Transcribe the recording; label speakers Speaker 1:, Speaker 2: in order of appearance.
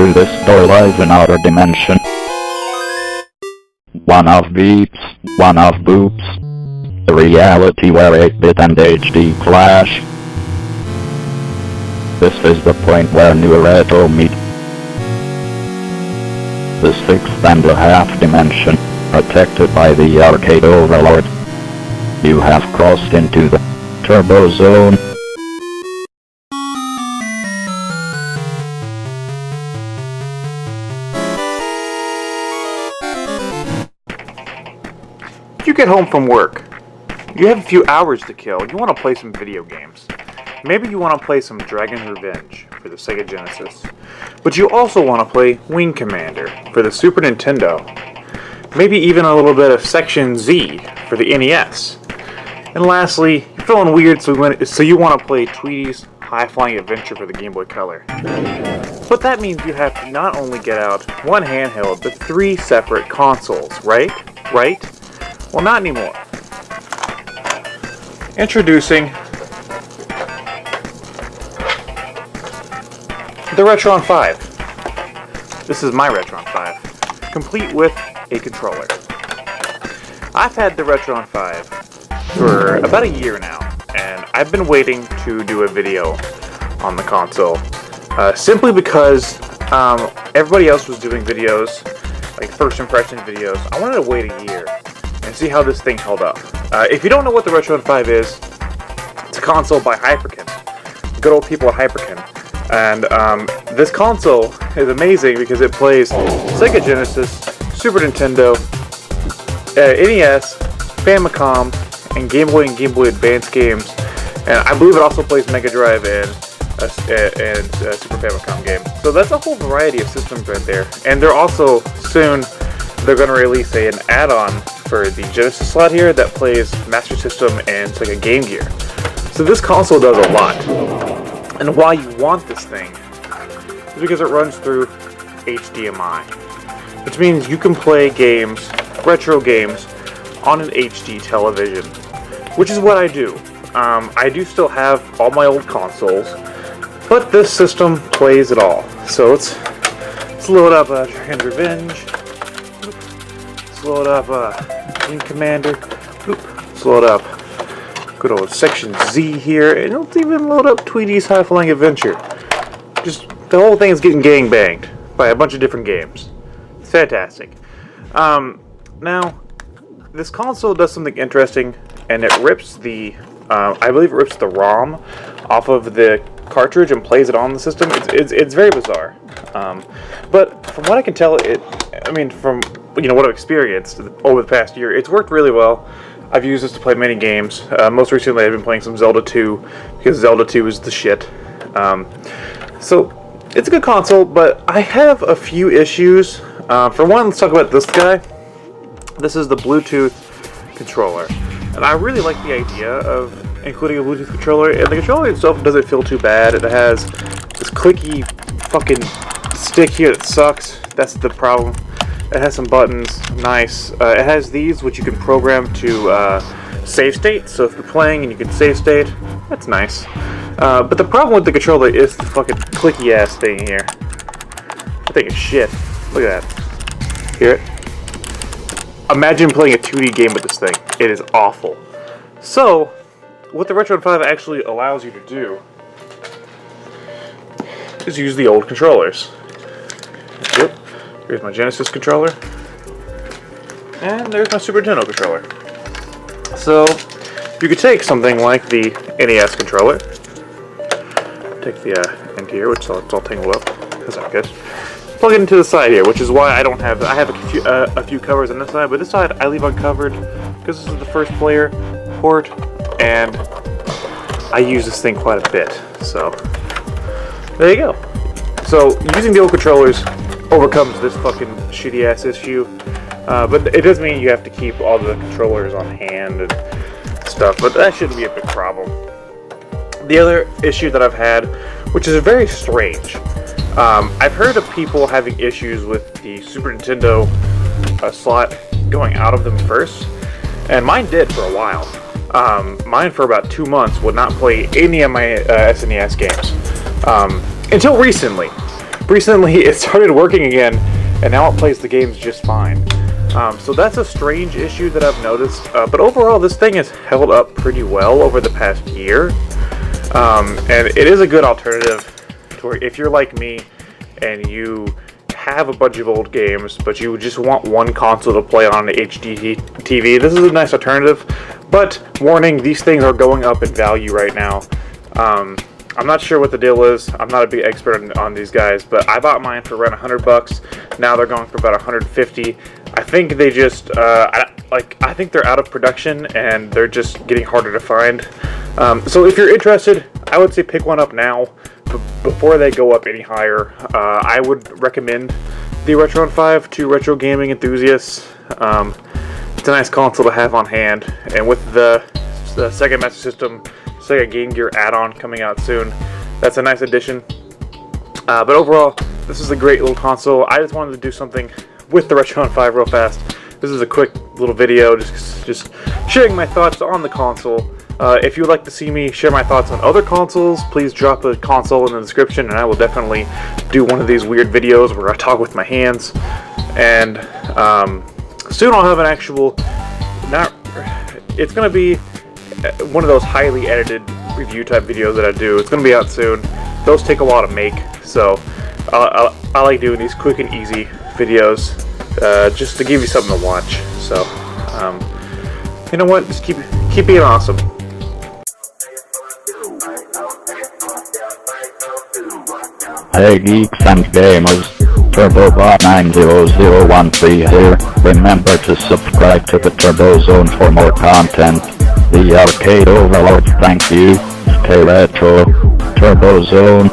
Speaker 1: through this door lies another dimension. One of beeps, one of boops. A reality where 8-bit and HD clash. This is the point where new and retro meet. The 6.5 dimension, protected by the Arcade Overlords. You have crossed into the Turbo Zone.
Speaker 2: You get home from work. You have a few hours to kill. You want to play some video games. Maybe you want to play some Dragon's Revenge for the Sega Genesis. But you also want to play Wing Commander for the Super Nintendo. Maybe even a little bit of Section Z for the NES. And lastly, you're feeling weird, so you want to play Tweety's High Flying Adventure for the Game Boy Color. But that means you have to not only get out one handheld, but 3 separate consoles, right? Right? Well, not anymore. Introducing the Retron 5. This is my Retron 5, complete with a controller. I've had the Retron 5 for about a year now, and I've been waiting to do a video on the console, simply because everybody else was doing videos, like first impression videos. I wanted to wait a year and see how this thing held up. If you don't know what the Retron 5 is, it's a console by Hyperkin. Good old people at Hyperkin. And this console is amazing because it plays Sega Genesis, Super Nintendo, NES, Famicom, and Game Boy Advance games. And I believe it also plays Mega Drive and Super Famicom games. So that's a whole variety of systems right there. And they're also soon they're going to release an add-on for the Genesis slot here that plays Master System and Sega Game Gear. So this console does a lot. And why you want this thing is because it runs through HDMI, which means you can play games, retro games, on an HD television, which is what I do. I do still have all my old consoles, but this system plays it all. So let's load up Dragon's Revenge. Let's load up Wing Commander. Let's load up good old Section Z here, and let's even load up Tweety's High Flying Adventure. Just the whole thing is getting gang banged by a bunch of different games. It's fantastic. Now, this console does something interesting, and it rips the, I believe it rips the ROM off of the cartridge and plays it on the system. It's very bizarre. But from what I can tell, from what I've experienced over the past year, it's worked really well. I've used this to play many games. Most recently, I've been playing some Zelda 2 because Zelda 2 is the shit. So it's a good console, but I have a few issues. For one, let's talk about this guy. This is the Bluetooth controller, and I really like the idea of including a Bluetooth controller. And the controller itself doesn't feel too bad. It has this clicky fucking stick here that sucks. That's the problem. It has some buttons, nice. It has these which you can program to save state, so if you're playing and you can save state, that's nice. But the problem with the controller is the fucking clicky ass thing here. That thing is shit. Look at that. Hear it? Imagine playing a 2D game with this thing. It is awful. So, what the Retron 5 actually allows you to do is use the old controllers. Yep. Here's my Genesis controller. And there's my Super Nintendo controller. So, you could take something like the NES controller. Take the end here, which it's all tangled up. That's not good. Plug it into the side here, which is why I have a few covers on this side, but this side I leave uncovered because this is the first player port, and I use this thing quite a bit. So, there you go. So, using the old controllers overcomes this fucking shitty ass issue, but it does mean you have to keep all the controllers on hand and stuff, but that shouldn't be a big problem. The other issue that I've had, which is very strange, I've heard of people having issues with the Super Nintendo slot going out of them first, and mine did for a while. Mine for about 2 months would not play any of my SNES games, until recently. recently it started working again, and now it plays the games just fine. So that's a strange issue that I've noticed, but overall this thing has held up pretty well over the past year, and it is a good alternative to where if you're like me and you have a bunch of old games but you just want one console to play on an HD TV, this is a nice alternative. But warning, these things are going up in value right now. I'm not sure what the deal is. I'm not a big expert on these guys, but I bought mine for around $100. Now they're going for about 150. I think they just, I think they're out of production and they're just getting harder to find. So if you're interested, I would say pick one up now before they go up any higher. I would recommend the Retron 5 to retro gaming enthusiasts. It's a nice console to have on hand, and with the Sega Master System Sega Game Gear add-on coming out soon, that's a nice addition. But overall, this is a great little console. I just wanted to do something with the Retron 5 real fast. This is a quick little video, just sharing my thoughts on the console. If you would like to see me share my thoughts on other consoles, please drop a console in the description, and I will definitely do one of these weird videos where I talk with my hands. And soon I'll have an actual, it's going to be one of those highly edited review type videos that I do. It's going to be out soon. Those take a while to make, so I like doing these quick and easy videos just to give you something to watch. So you know what, just keep being awesome.
Speaker 1: Hey geeks and gamers, TurboBot90013 here. Remember to subscribe to the Turbo Zone for more content. The Arcade Overlords thank you. Stay retro. Turbo Zone.